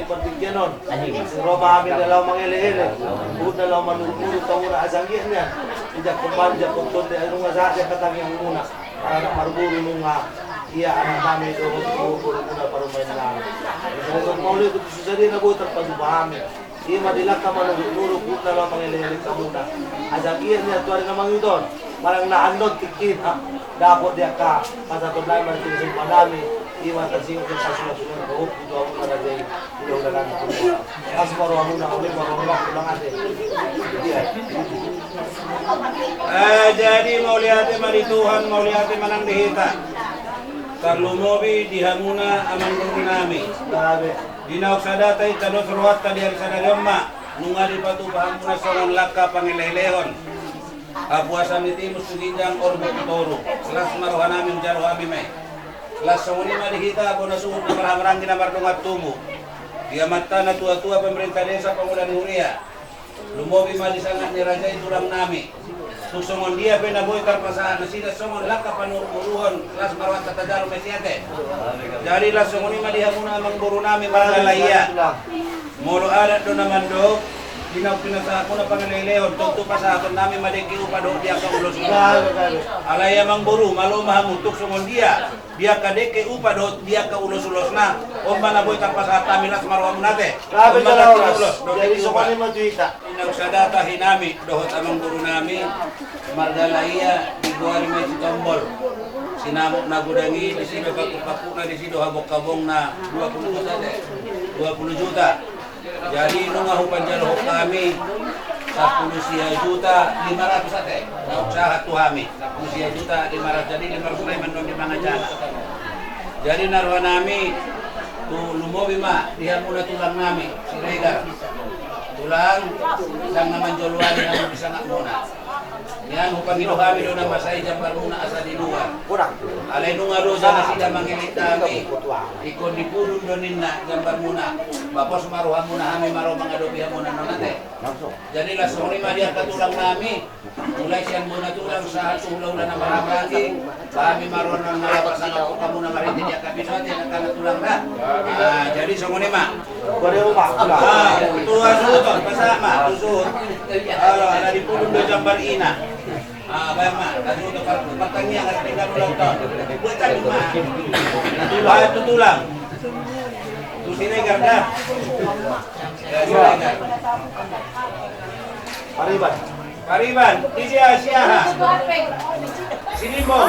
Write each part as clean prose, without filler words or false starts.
pantigyanon. Roma amin na lang mangilihili. Bukod na lang manurulog ka muna asangin niya. Hindi kumbanja kung tonde anong asasya katangin muna. Para na maruguro nung iya anak namin ito kung muna parumain na namin. Kaya kung maulit ito susari na butar pagubahami. Iya madilak ka manurulog bukod na lang mangilihili ka muna. Asangin niya tuwari na mangyudon. Parang naanod tikin ha. Dapat dia ka pasatod na man tinisip pa namin. Iwan tansingin ko sa sulat-sulat ko. Ito ako na rin. Ito na lang ako. As maruha muna ulit. Maruha lang natin. Jadi mauliate marituhan, mauliate manang dihita. Karlumobi dihamuna aman nami. Dinaok sadatay tanot ruwat tadi hari sadayama. Nungari patu pahamuna songon laka pangilehilehon. Apuasa mitimus sugindang orbo toro. Kelas maruha namin jaro amime. Kelas songoni madihita ako nasuot na marhamarang ginamardungat tumo. Diamata na tua-tua pemerintah desa Pangulan Huria. Lumobi malisangat ni Raja Itulang nami. Susongon dia penaboy karpasahan na sila songon laka panuruhon kelas marwat tatajaro mesiate. Jadi lah songoni madihamuna amang buru nami malalaya. Molo adat do naman do. Dinaw pinasa ako na pangalilehon, tunto pa sa akin namin madiki upado dia ka ulos ulos. Alaya mang buru, malo mahamutok sungon dia ka deke upado dia ka ulos ulos na. O manaboy tapos sa tamilas maruam nate. Grabe ka na oras, jadi sukali mo tuita. Inagsadata hinami, dohot amang buru nami, Margalaya, di Guari Mesi Tombol. Sinamok na gudangi, di sino kakupaku na di sino habok-kabong na 20 juta de. 20 juta. Jadi nung panjalo kami 10 juta 500 ate. Usaha tu kami 10 juta 500 jadi 500 man di mga jana. Jadi naruhan nami tu lumobi ma dia muna tulang nami si Regar. Tulang sang naman joluan yang bisa ngak muna. Yan upang ito kami doon na masay jambar muna asa di luar. Alay nung arosa na sila mangilit nami. Ikon di pulun doon na jambar muna. Bapos maruhan muna kami maro mga dobihan muna nonate. Jadi langsung lima dia katulang nami. Mulai siyan muna tulang sa tulaw na marabagi. Kami maruhan ng nalapas sa ako muna maritin dia kapiswati na kanatulang na. Jadi songo lima. Tuwa suto pasama tusut. Ala di pulun do jambar ina. Bayang ma, kasi ito patangnya kasi tinggal ulang to. Buatan ma. Bayang tutulang. Tusinegar dah. Sinegar. Pariban. Pariban, di siya. Sini mo.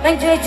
Lanjut.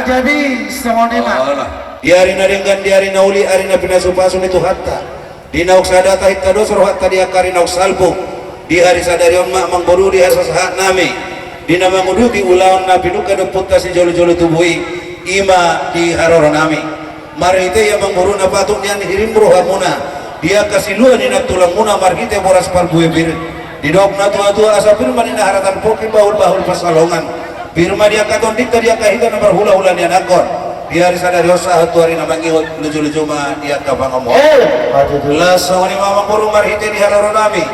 Jadi semonema. Di hari naringgan di hari nauli hari na pinasupasun itu hatta. Di nauk sadata hitta dosor hatta di akari nauk salpo. Di hari sadarion mak mangboru di asas hak nami. Di nama nguduki ulawan na pinuka deputa si jolo-jolo tubui ima di haroro nami. Mari ite yang mangboru na patuk nian hirim roh amuna. Dia kasih luan ni nak tulang muna margite boras parbuwe bir. Di dok na tua-tua asa firman ina haratan poki bahul-bahul pasalongan. Firman dia katon dikta dia kahita na berhula-hula nian akon. Di hari sadari osa hatu hari na mangihot lucu-lucu ma dia kapang ngomong. Laso ni mamang buru marhite di haroro nami.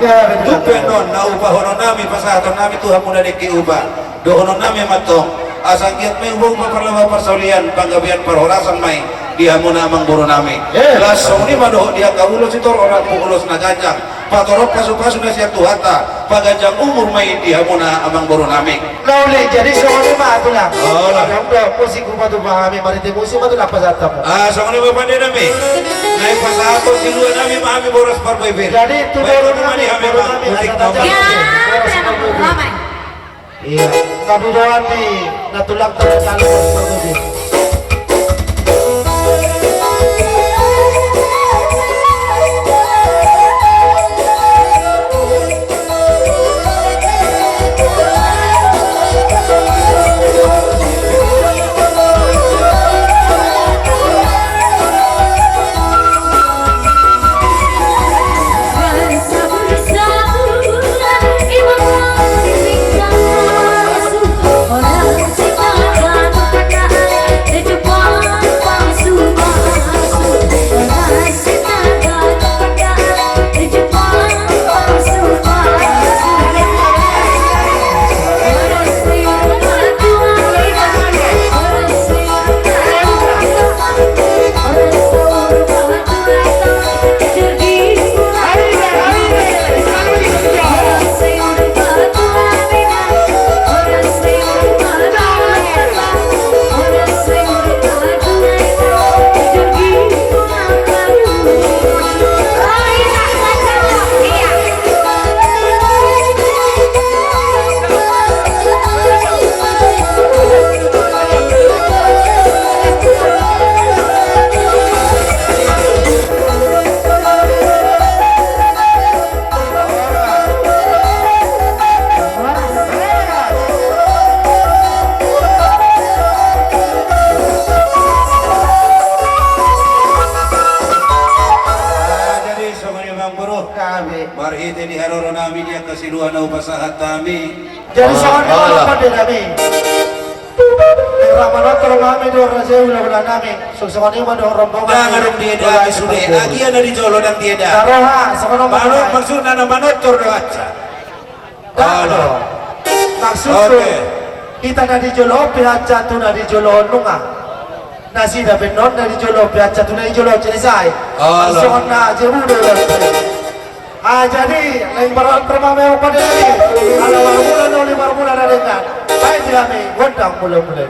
Tupen non na upahono nami pasahaton nami Tuhan muna deki ubah. Dohono nami matong. Asang giat may ubong paparlawa parsaulian panggabian parhorasan may dia muna amang buru nami. Laso ni madoho dia kaulos itor orang pukulos na ganjang. Patorok pasu-pasu na siya tuhata. Paganjang umur may dia muna amang buru nami. Kauli jadi semuanya mah atulah. Oh lah. Yang musik rumah tu pahami marite musik mah tu apa satamu. Semuanya bapak dia nami. Naik pasahato siluan nami mahami boras parboy bir. Jadi tu baru nami musik nami. Iya. Kami doan ni natulak tu kalau parboy. Marhite di haroro nami dia kasiluan na upasahat nami. Jadi semuanya apa dia nami? Ramanot kalau kami do raja ulah nami. Semuanya mah do rombongan. Jangan dia dah sudah. Agian dari jolo dan dia dah. Taroha semuanya manot maksudna na manot tur do aca. Kalau maksudnya kita nadi jolo pihaca tu nadi jolo nunga. Nasi dah benon nadi jolo pihaca tu nadi jolo cerisai. Semuanya jemu do. Jadi lain barang termamai pada ini. Kalau bulan oleh bulan ada kan. Baik kami gondang mula-mula.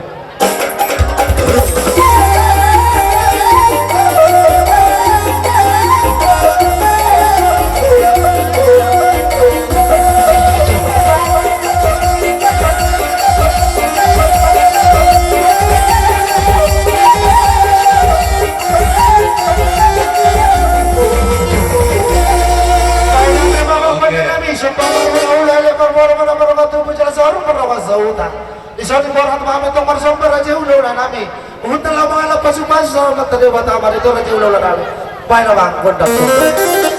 paruta. Isang ibarat mami itong marsomba raja ulo na namin. Punta lang mga lapas-upas sa mataliw at amar ito raja ulo na namin. Bahay na bang kondaktor.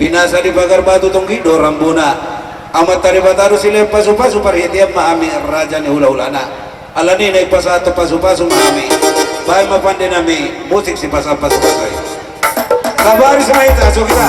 Pinasa di pagar batu tong gido rambuna amat tari bataru sile pasu-pasu parhitiap maami raja ni hula-hulana alani naik pasato pasu-pasu maami bahay mapande nami musik si pasu-pasu kabari sama itu so kita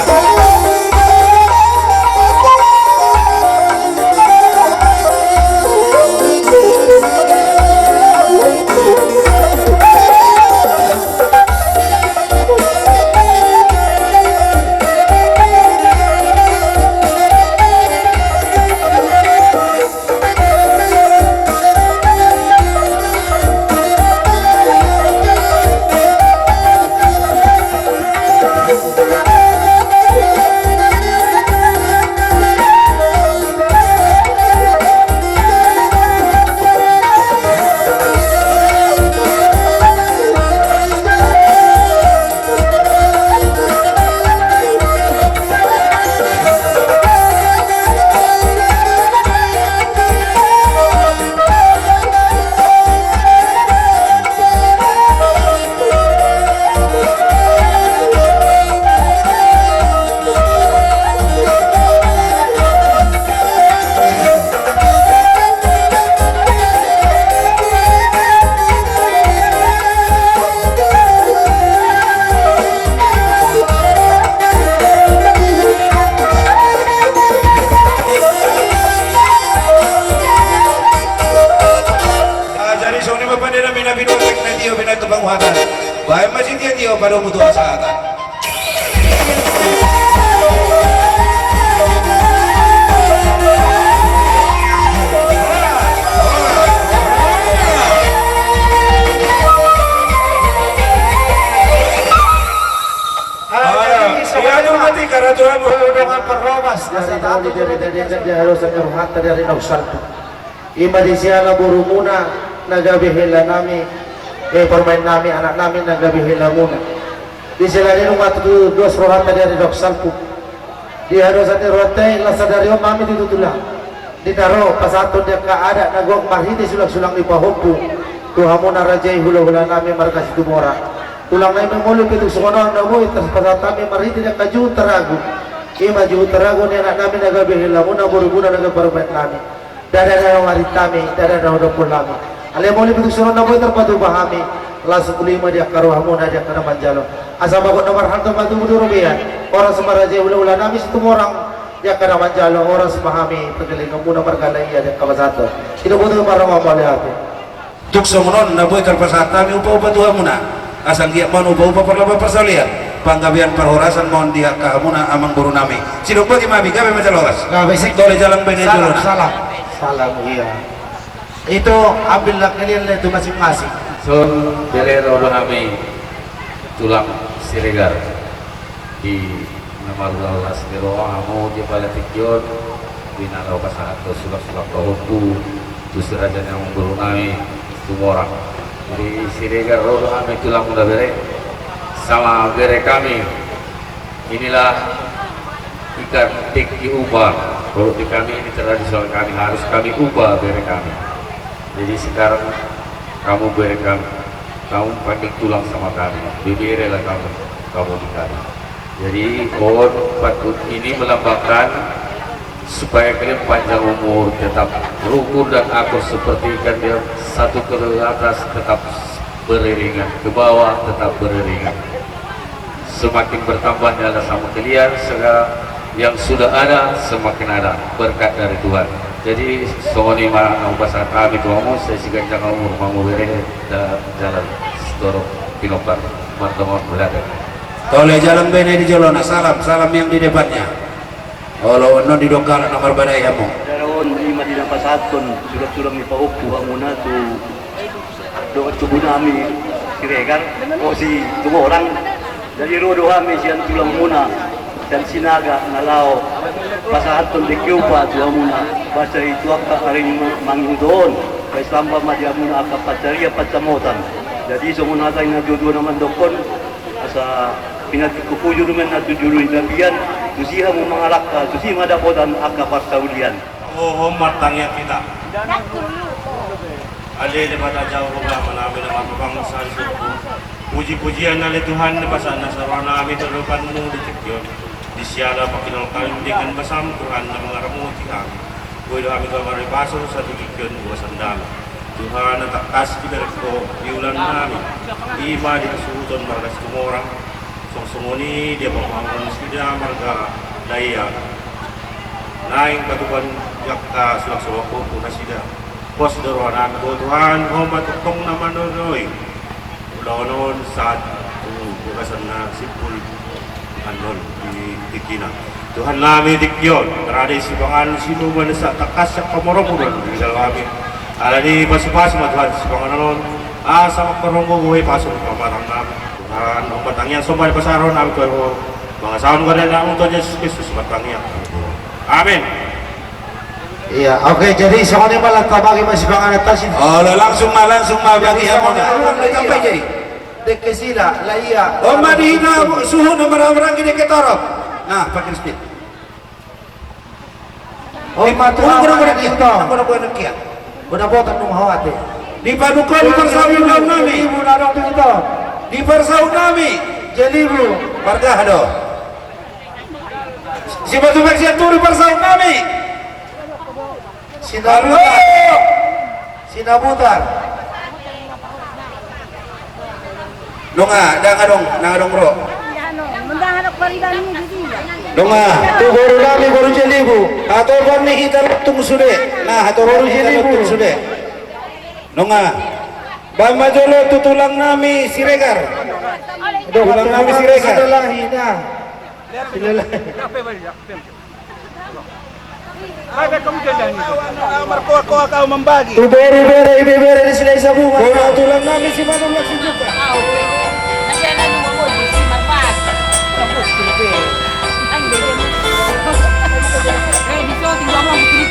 bahay masih dia pada mutu asata karena Tuhan dengan perlomas dia harus menyuruhat dari Nausalpu ima di siana burumuna nagabihila nami permain nami anak nami nagabihila muna di selain umat itu dua surat dari Nausalpu di harusan rote lasa dari mami ditutulah ditaro pasaton dia ada nagok marhiti sulang-sulang di pahompu tuhamuna rajai hula-hula nami markas itu mora tulang nami mulu pitu sukono namu itas pasatami marhiti dia kaju teragu ima ju teragu ni anak nami nagabihila muna buru-buru nagabarumait nami dada waritami dada dopul nami ale mulu pitu sukono namu terpadu bahami langsung kulima dia karuhamu dia kena manjalo asal bakut nomor hantu batu mudu rupiah orang semaraja ula-ula nami situ orang dia kena manjalo orang semahami pergeling kamu nomor galai dia kabasatu itu butuh barang apa hati tuk semenon na boy terpasata mi upa-upa tuhamuna asal dia mau upa-upa perlaba persalia panggabian perhorasan mohon dia kahamuna amang guru nami sidok bagi mabi gabe macaloras gabe sik dole jalan bene dulu salam iya itu ambillah kalian itu masing-masing Sun Belero Bahami Tulang Siregar di nama Allah Siro Amu di Balatikyon binara pasangan atau sulak-sulak kawaku justru raja yang guru nami semua orang. Jadi Siregar rodo kami tulang muda bere sama bere kami inilah ikan teki ubah. Kalau di kami ini tradisional kami harus kami ubah bere kami. Jadi sekarang kamu bere kami, kamu pakai tulang sama kami, bibirlah kamu di kami. Jadi patut ini melambangkan supaya kalian panjang umur, tetap rukun dan akur seperti ikan dia satu ke atas tetap beriringan, ke bawah tetap beriringan. Semakin bertambahnya ada sama kalian, segala yang sudah ada semakin ada berkat dari Tuhan. Jadi songoni mau pasangan kami tuamu saya siganjang umur mau beri jalan setorok pinopar martomon belada. Toleh jalan bene di Jolona, salam yang di depannya. Olo no di dokar nomor badayamu. Daron lima di nampak satun sudah ni pauku amuna tu doa tubuh nami Siregar si dua orang dari rodo kami sian tulang muna dan sinaga nalau pasatun di kiupa tu amuna bahasa itu akka haring mangudon kay samba madi amuna akka pacaria pacamotan jadi semua natai na jodoh naman dokon asa pinagkukuyo naman na tujuruin labian tusiha mo mga lakka tusiha madapotan akka parsaulian. Oh, matangnya kita. Ada dapat aja program namin naman pabangsa sa puji-pujian na Tuhan na basa na sa namin terlupan mo ditikyo. Di siyala pakinalkalim dengan basam Tuhan na mga ramuti kami. Kuya kami kamari paso sa tikikyon buwa sandal. Tuhan na takas ko iulan namin. Ima di kasuton margas kumorang. Sungsunguni dia pemahaman sida marga daya. Naing katuban yakka sulak-sulak ko na sida. Pos doranan ko Tuhan ko matutong naman noy. Ulaw saat bukasan na sipul anon di tikina. Tuhan namin dikyon. Terada sibangan sino man sa takas sa kamoromudan di dalam kami. Ala di pas-pas Tuhan sibangan anon. Asa magkaronggo buhay pasok kamarang namin. Tuhan ang batangyan sumpah di pasaron namin ko mga saon ko na lang untuk Yesus Kristus batangyan. Amin. Iya, oke. Jadi soalnya malah tabagi masih bangan atas ini. Oh, langsung bagi mo na. Sampai jadi. Dek sila, laiya. O madihina suhu na marang ini ketorok. Nah, pakai speed. Oh, matu Udah apa kita. Udah nakiya. Udah botak nung hawate. Di padukan di persawi nami. Ibu narok itu. Di persawi nami. Jelibu. Warga hado. Si batu baksian turi persawi nami. Sinabutan. Sinabutan. Donga, dong bro. Donga. Tu guru kami guru jelibu. Atau kami hitam tung sude. Nah, atau Guru hitam jelibu. tung sude. Donga. Bama jolo tutulang nami Siregar. Tulang nami Siregar. Silalahi na. Silalahi. Tu beri ibere di sila sa bunga. Bola tulang nami si Manong Laksi juga.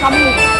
Kamu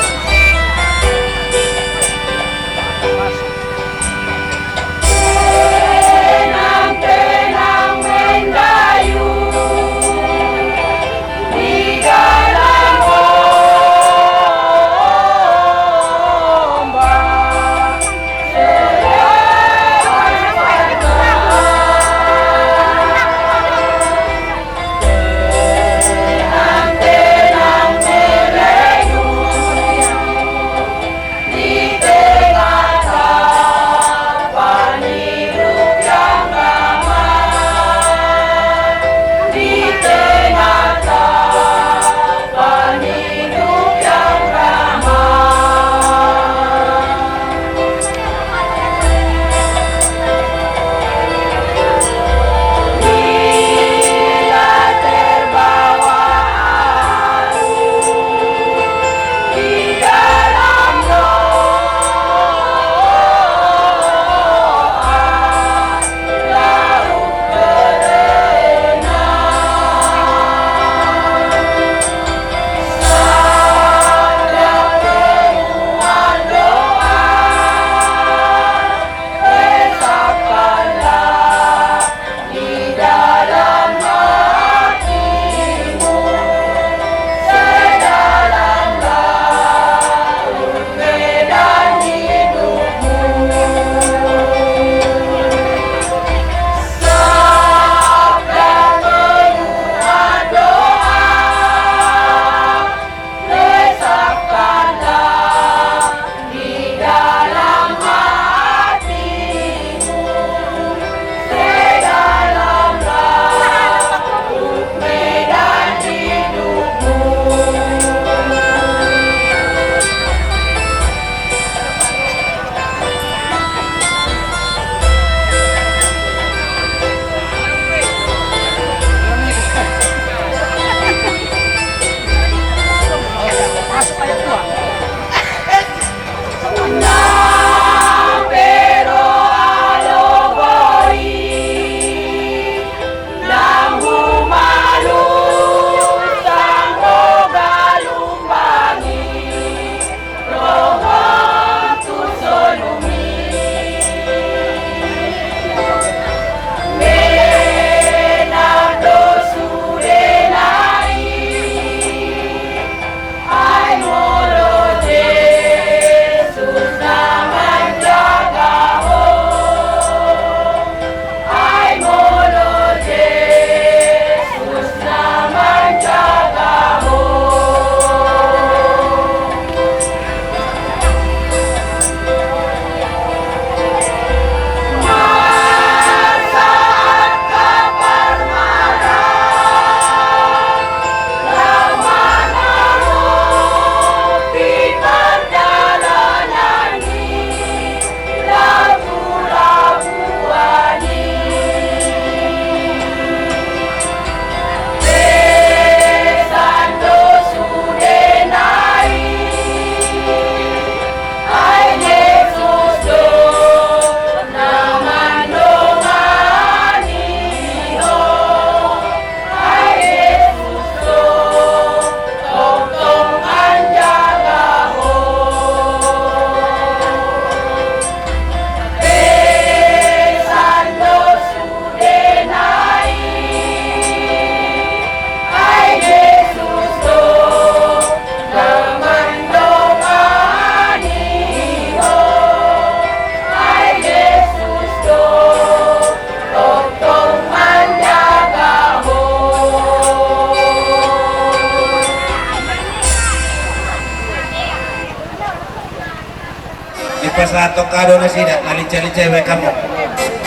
pasato kado na sida, nalicha-licha kamu.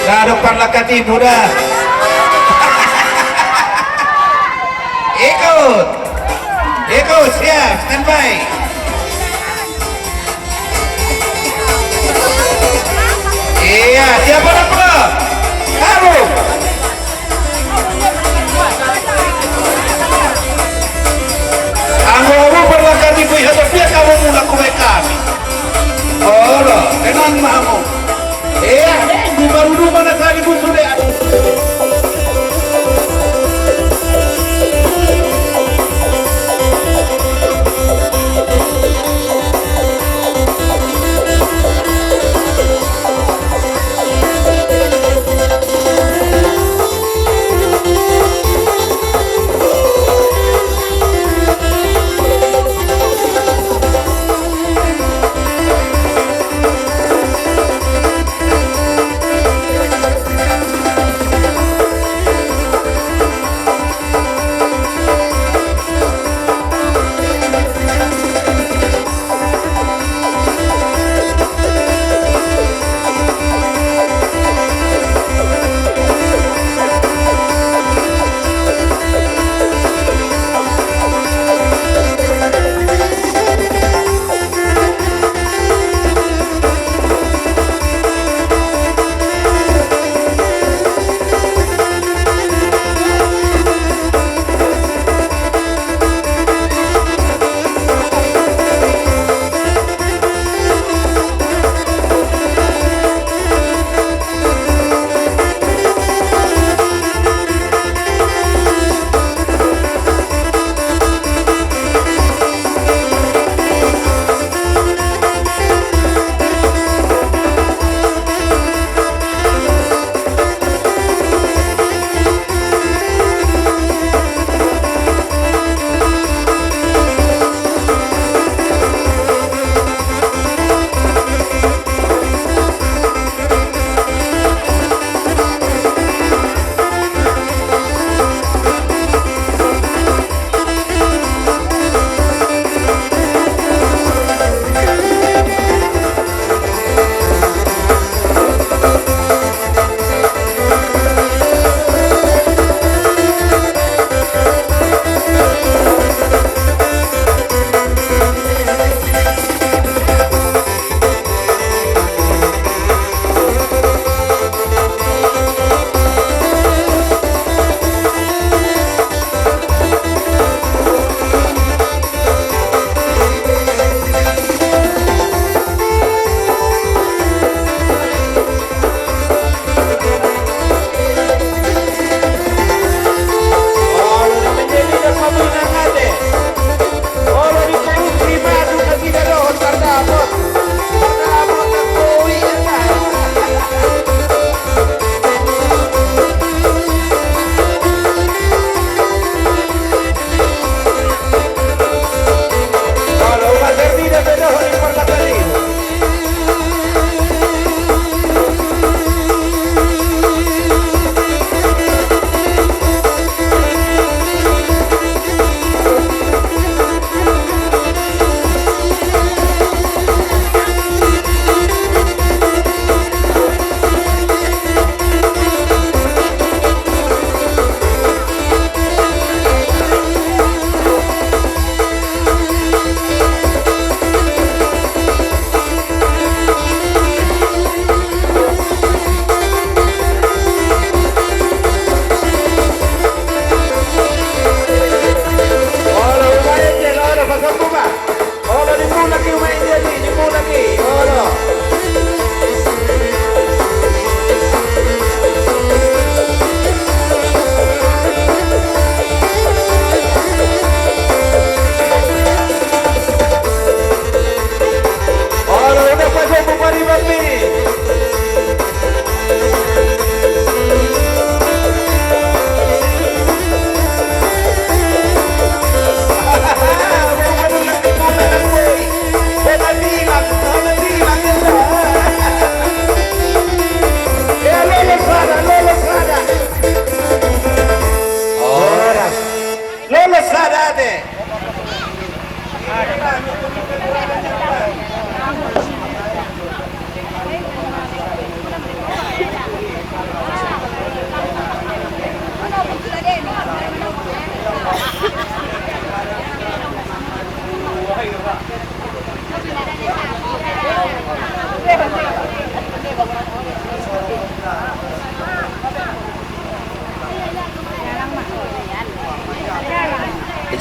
Kado parlakatibo dah. Ikut. Ikut, siap, standby. Iya, siapa nak pulang? Kamu. Anggo parlakatibo hadapnya kamu mula kuwe kami. Oh, tenang mamu. Iya, di baru mana kali pun sudah.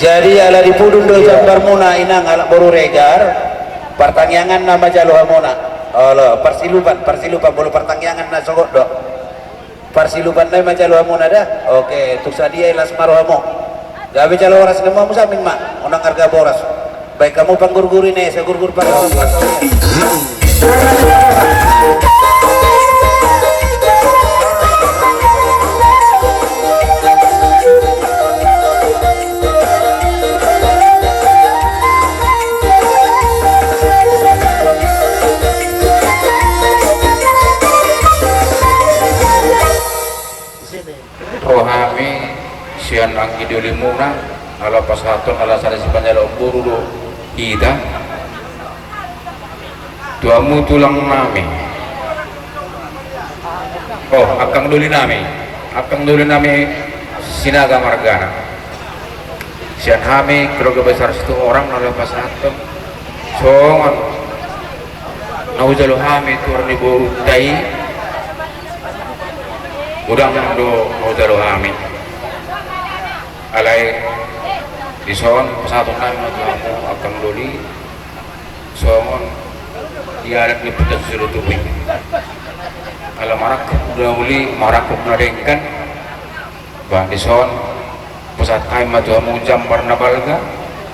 Jadi ala dipudun do jambar muna inang ala boru regar pertangyangan nama jalo hamona. Allah persiluban bolu pertangyangan na sokot do. Persiluban na majalo hamona dah. Oke, tuk sadia ilas marohamo. Gawe jalo oras nemo musamin mak, unang harga boras. Baik kamu panggurguri nih, saya gurgur pada rohami sian angki diulimuna ala pasaton ala sada sipanjalo buru do ida tuamu tulang nami akang duli nami sinaga margana sian hami keluarga besar situ orang ala pasaton songan naujalo hami turun ibu dai udang do naujalo hami alai dison pesatong kami kamu akan doli songon diarak liputan suruh tuwing ala marak dahuli marak nadengkan bah dison pesat kami maju jambar nabalga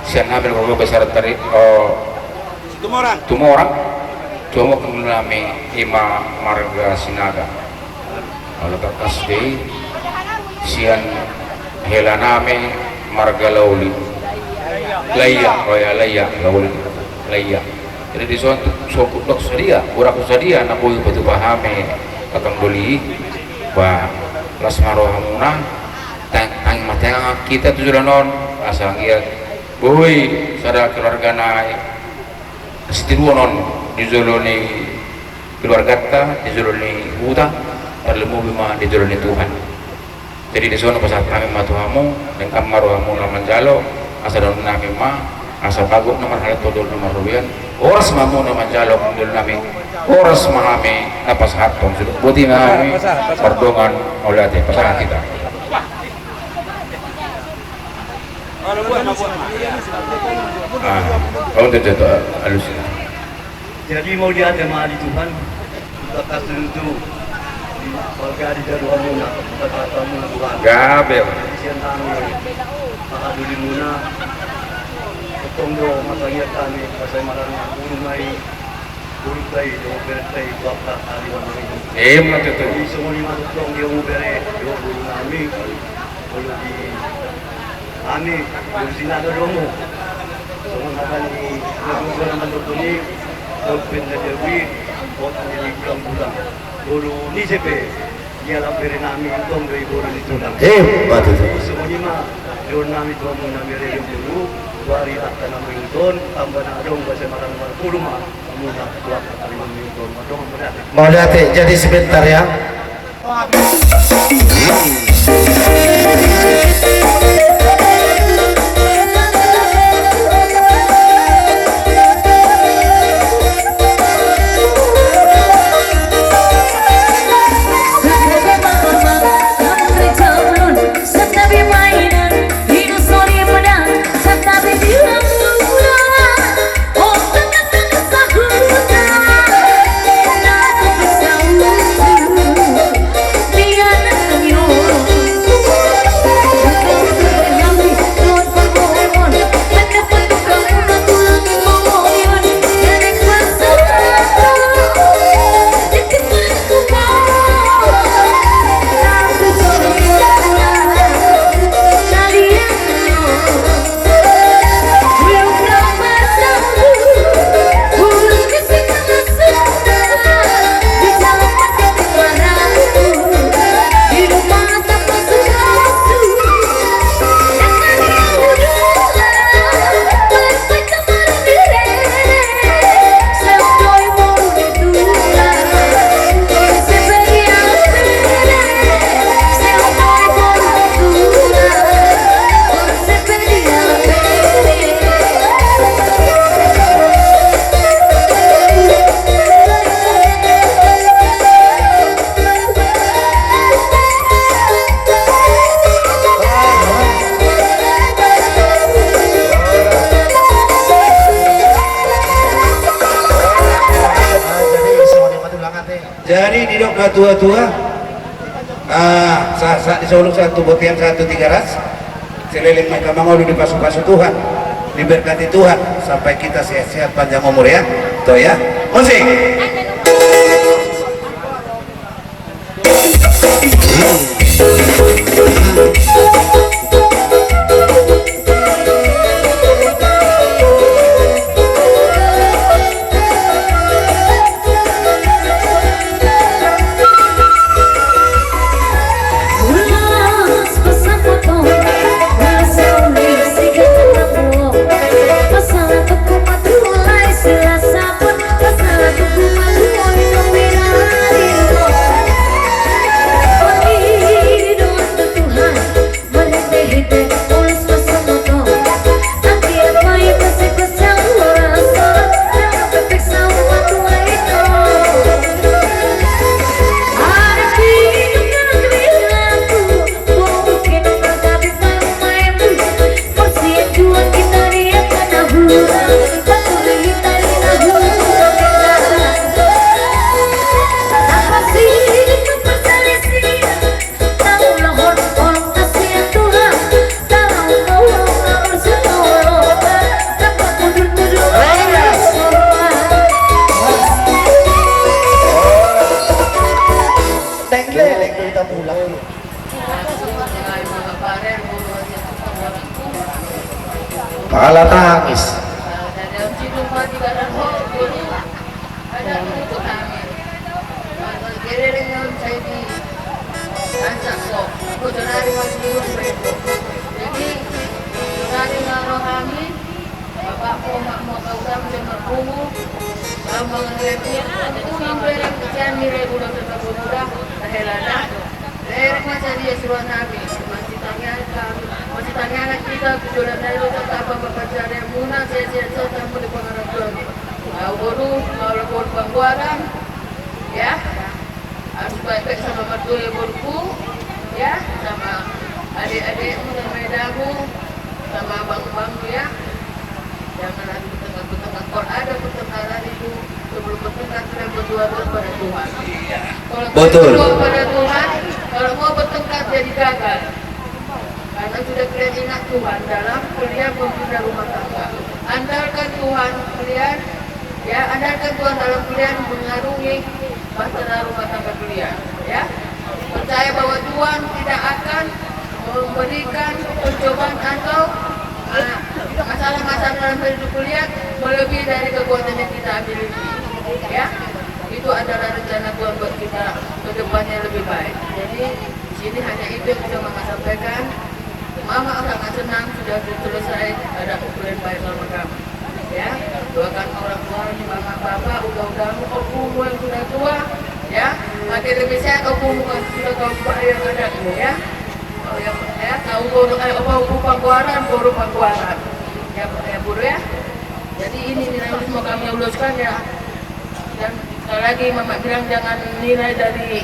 sian hamil kau besar tadi tumorang cuma kami ima marga sinaga ala takas dei sian hela name marga lauli layak lauli layak jadi di sana sokut dok sadia burak sadia nak boleh batu pahame akan doli bah las marohamuna tang matang kita tujuan non asal ia boy sada keluarga nai setiru non di zoloni keluarga ta di zoloni huta terlemu bima di zoloni Tuhan. Jadi di sana pas kami matuhamu dan kamaruhamu laman jalo asa don nami ma asa bagok nomor halat todol nomor rubian oras mamu naman jalo kundul nami oras mahami napas hatong sudah buti nami perdongan oleh ati pasangan kita. Kalau tidak alusin. Jadi mau dia ada mahal Tuhan kita kasih itu warga di Jaduan Muna, kata Muna Tuhan. Gabel. Sian kami, makaduli muna. Ketonggo masangir kami, pasay marang urumay, urutay, dobertay, baka, aliwan kami. Matuto. Di semua lima tutong di umubere, di umubere kami, kalau di kami, yung sinaga domo. Semua naman ni nagugol naman doon ni, open na dewi, bot niliglang bulang. Guru ni sepe dia lampir nami untung dari guru itu lang. Batu. Semuanya doon nami tuan muna mere yung guru wari at nami untung tambah na dong bahasa marang puluh mah muna tuan kali nami untung madong berarti. Mau lihat jadi sebentar ya. Jadi di dok tua-tua saat disoluk satu botian 1 3 ras seliling mereka mangolu di pasu-pasu Tuhan, diberkati Tuhan sampai kita sehat-sehat panjang umur ya. Tuh ya. Musik. Pala tangis. Kita kujuran dari tetap bekerja dari muna saya tamu di pengarang guru kalau pembuaran ya harus baik-baik sama mertua ibuku ya sama adik-adik sama medamu sama abang-abang ya jangan lagi bertengkar kalau ada pertengkaran itu sebelum bertengkar kita berdoa kepada Tuhan kalau berdoa kepada Tuhan kalau mau bertengkar jadi gagal karena sudah kalian ingat Tuhan dalam kalian membina rumah tangga. Andalkan Tuhan kalian, ya andalkan Tuhan dalam kalian mengarungi masalah rumah tangga kalian. Ya, percaya bahwa Tuhan tidak akan memberikan percobaan atau masalah-masalah dalam hidup kalian melebihi dari kekuatan yang kita miliki. Ya, itu adalah rencana Tuhan buat kita ke depannya lebih baik. Jadi sini hanya itu yang bisa Mama sampaikan. Mama sangat senang sudah selesai ada ukuran baik sama kamu. Ya, doakan orang tua mama bapak udah-udahan okumu yang sudah tua, ya, makin lebih sehat okumu yang sudah tua yang ada ya. Oh ya, tahu guru pangkuaran, guru pangkuaran. Ya, guru ya. Jadi ini nilai mau kami luluskan ya. Dan sekali lagi mama bilang jangan nilai dari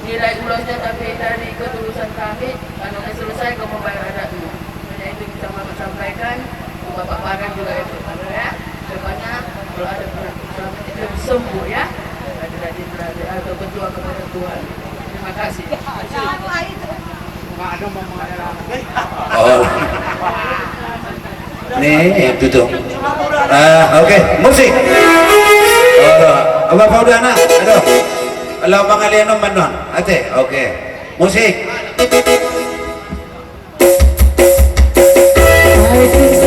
nilai ulasnya tapi dari ketulusan kami kalau sudah selesai kamu bayar ada dulu. Hanya itu bisa Mama sampaikan. Bapak Parang juga itu ya. Depannya kalau ada penyakit itu lebih sembuh ya. Atau berdoa kepada Tuhan. Terima kasih. Oh. Nih itu tuh. Oke, musik. Apa udah anak? Aduh. Kalau pangalian naman nun, ate, okay. Musik. Baby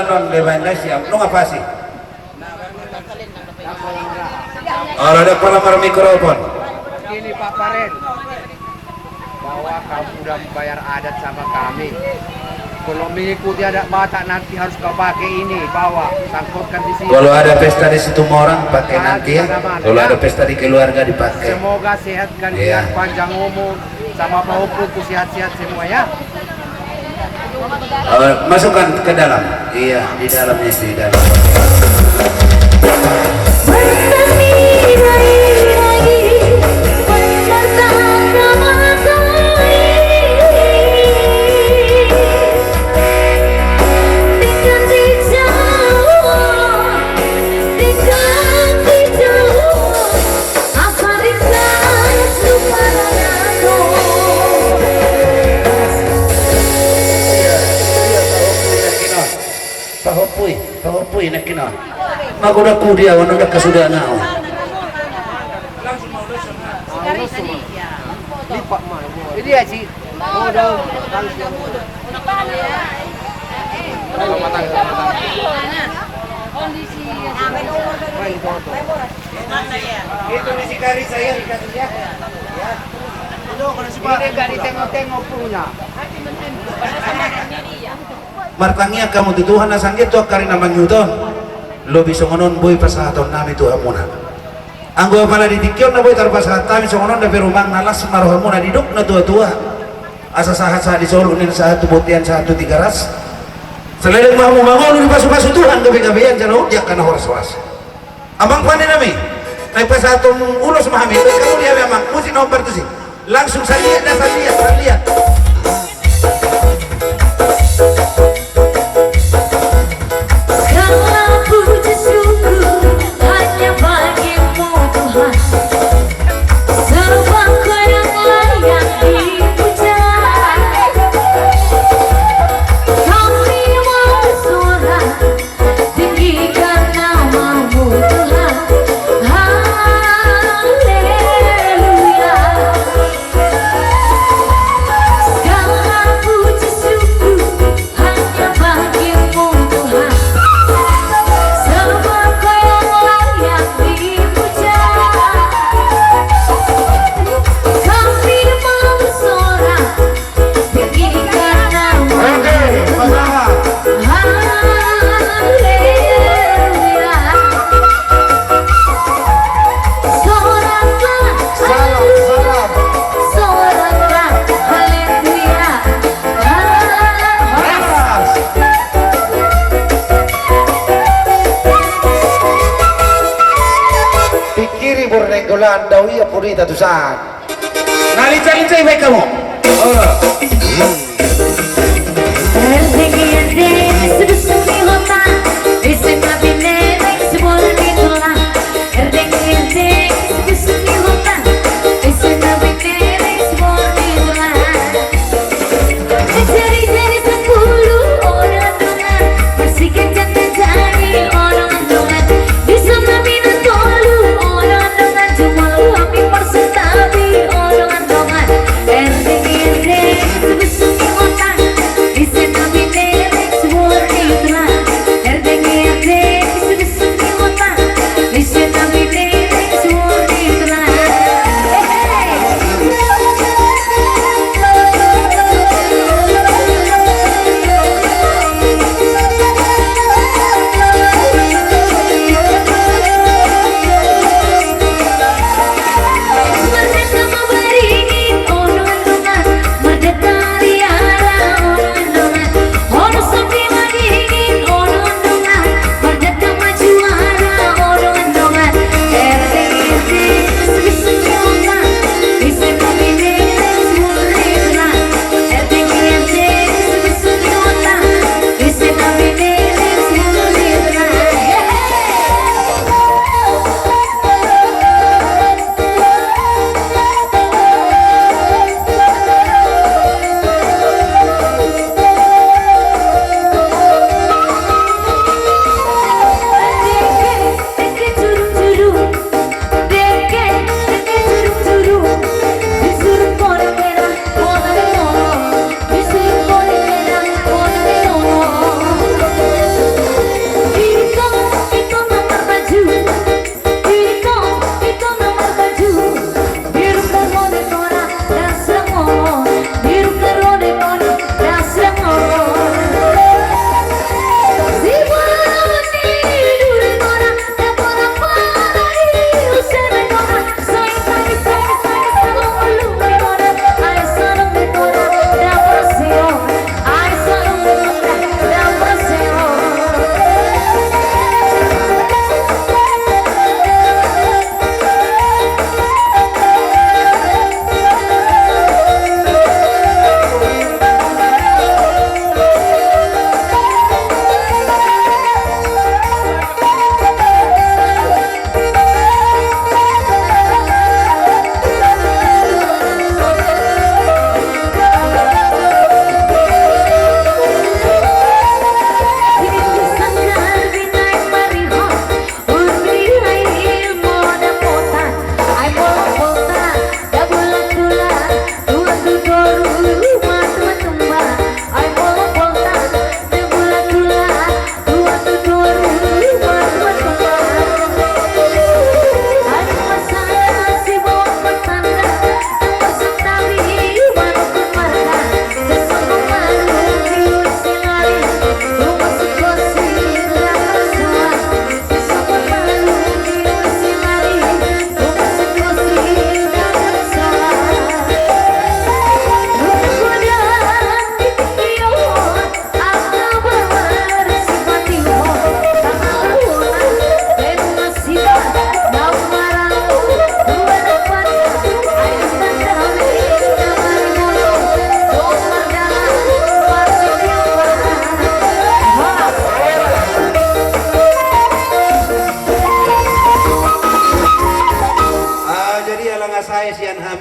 non de Malaysia no apa sih ada para mikrofon Gini Pak Paren, bahwa kamu udah membayar adat sama kami. Kalau mengikuti adat Batak nanti harus kau pakai ini, bawa, sangkutkan di sini. kalau ada pesta di situ orang pakai nanti ya kalau ada pesta di keluarga dipakai Semoga sehatkan Iya. dia, panjang umur, sama Pak Hukum tuh sehat-sehat semua ya. masukkan ke dalam iya di dalamnya di dalam Pahopui nak kena. Magoda ku dia wana dak kasudah nao. Ini ya sih. Oh dong. Itu di kari saya dikasih ya. Ini enggak ditengok-tengok punya. Martangnya kamu di Tuhan asang gitu karena manyuton. Lo bisa ngonon boy pasahaton nami Tuhan muna. Anggo pala ditikyon na boy tarpasahat kami so ngonon da perumang nalas marohan muna diduk na tua-tua. Asa sahat sa di solo nin sa tubutian sa 3 ras. Selain mau mangon di pasu-pasu Tuhan gabi-gabian jano dia kana horas-horas. Amang panen nami. Naik pasahaton ulos mahami. Kamu dia memang mesti nomor tu sih. Langsung saja lihat. Golan daw iya purita tusan. Nalica-lica baik kamu.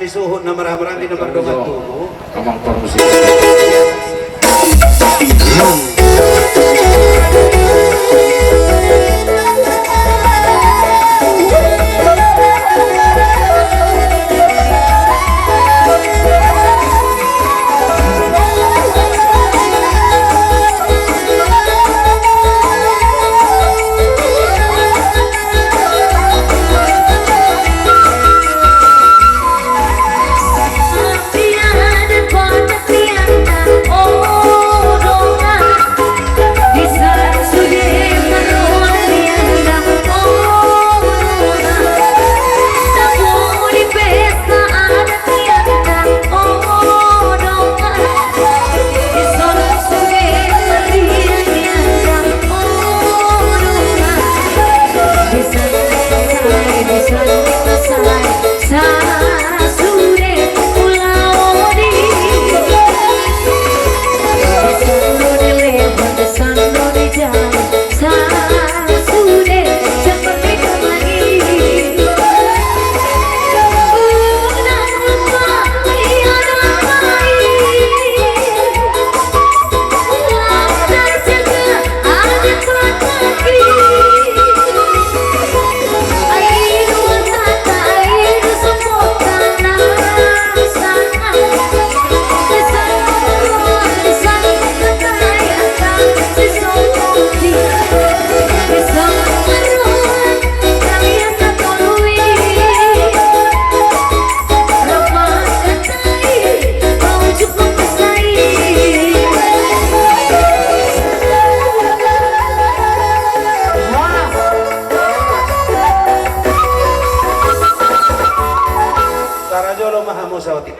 disuhut na marah-marah di nomor dongan tubuh. Kamang permusik.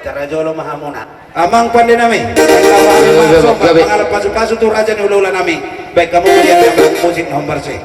Karajolo Mahamuna. Amang pandai nami. Pangalap pasu-pasu tu raja ni ulah nami. Baik kamu melihat yang musik nomor C.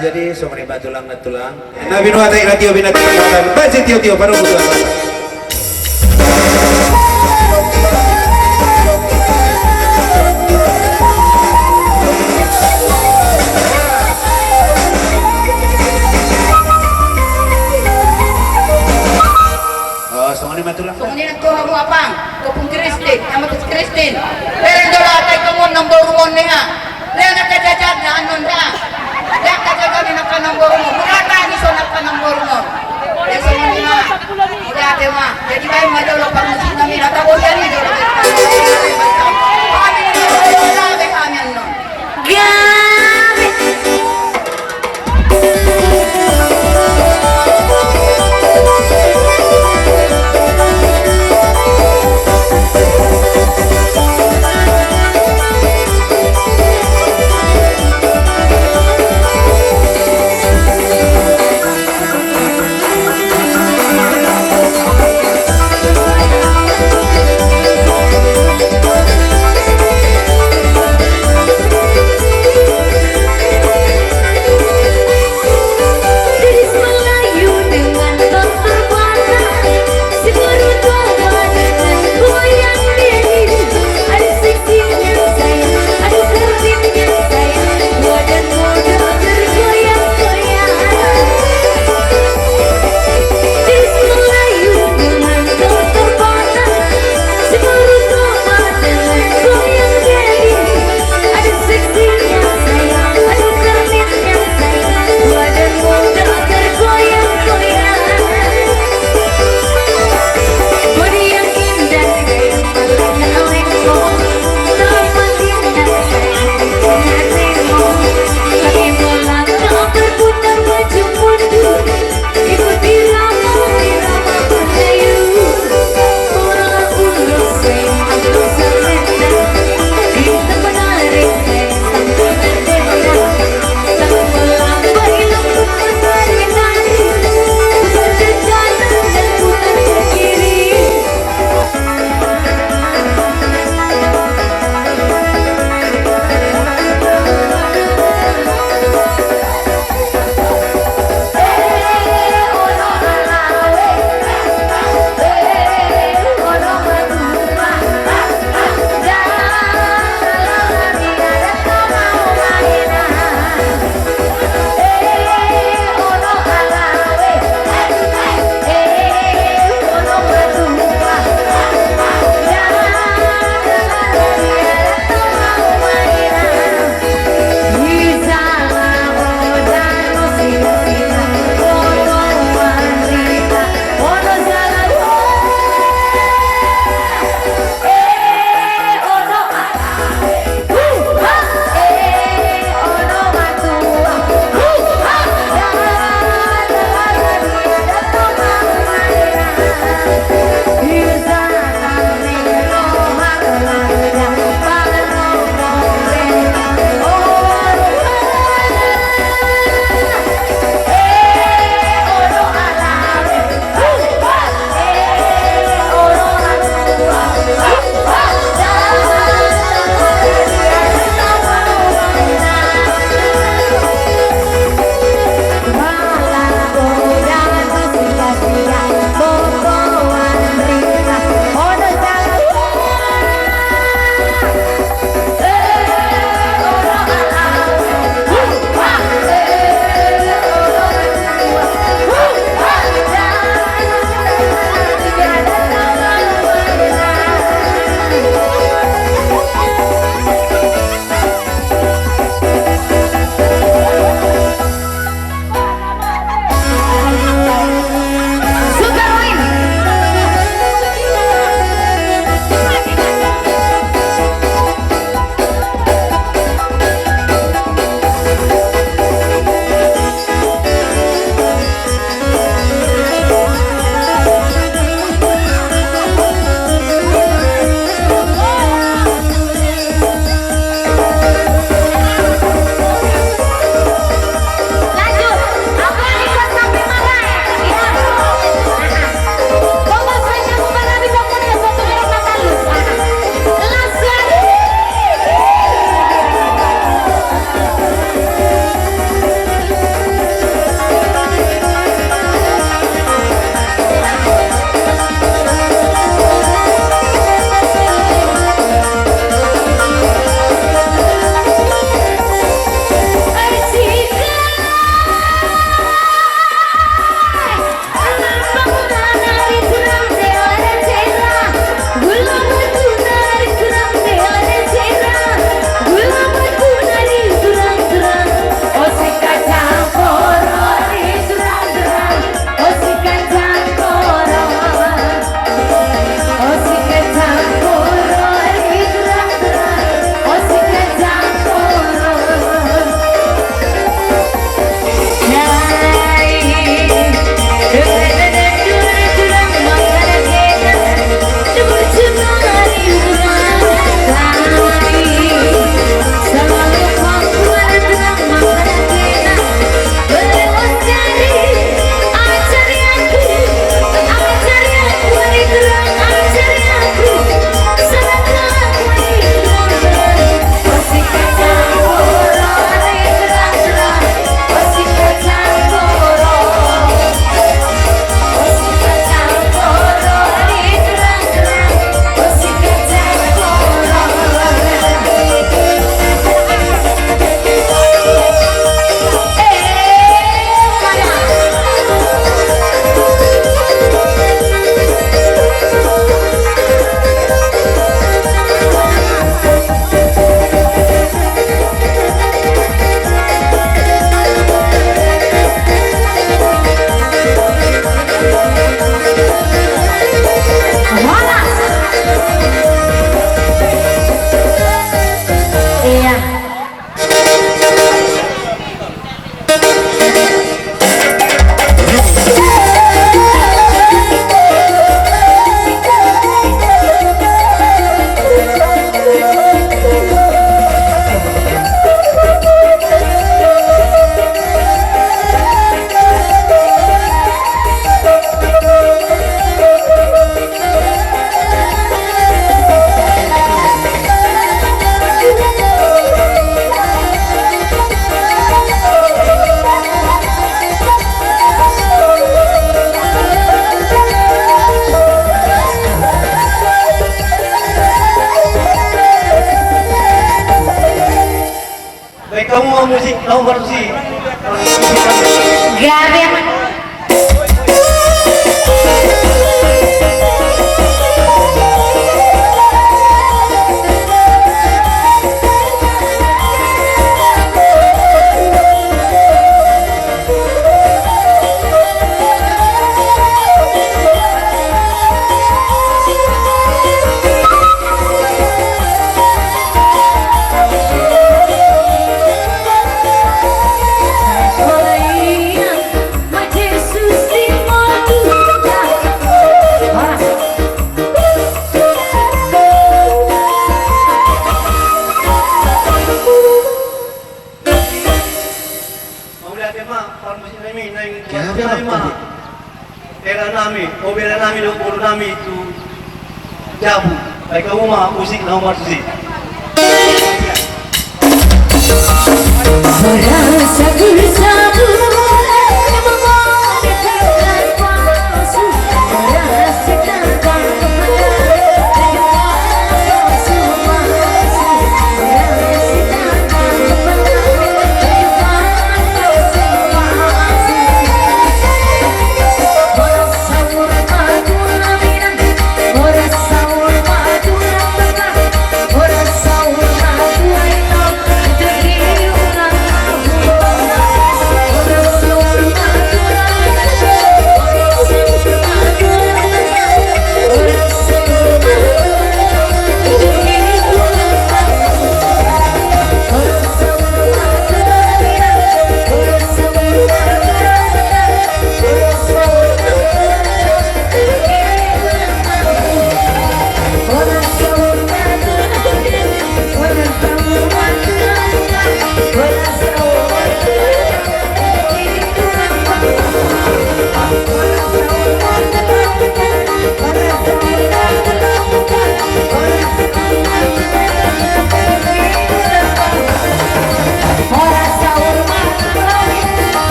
Jadi somri batulang na tulang. Nabi nuhatay ratio binatulang. Basit tiyo-tiyo paru butuan. Somri batulang. Kemudian nagtuha mo apang, kapung Kristin, amat Kristin. Pero dola tay kamon ng borumon niya. Pero nakajajad na anon na. Dak kajagani nakanambor mo. Murata ni so nakanambor mo. Yang semuanya. Ida tema. Jadi kayo madolo pang musik namin natabo yan ni dolo. Kami na labe kami ano. nomor si. Grabe. Mobil namin yung puro namin itu jabu. Baik kamu mah musik nomor si. Merasa bersama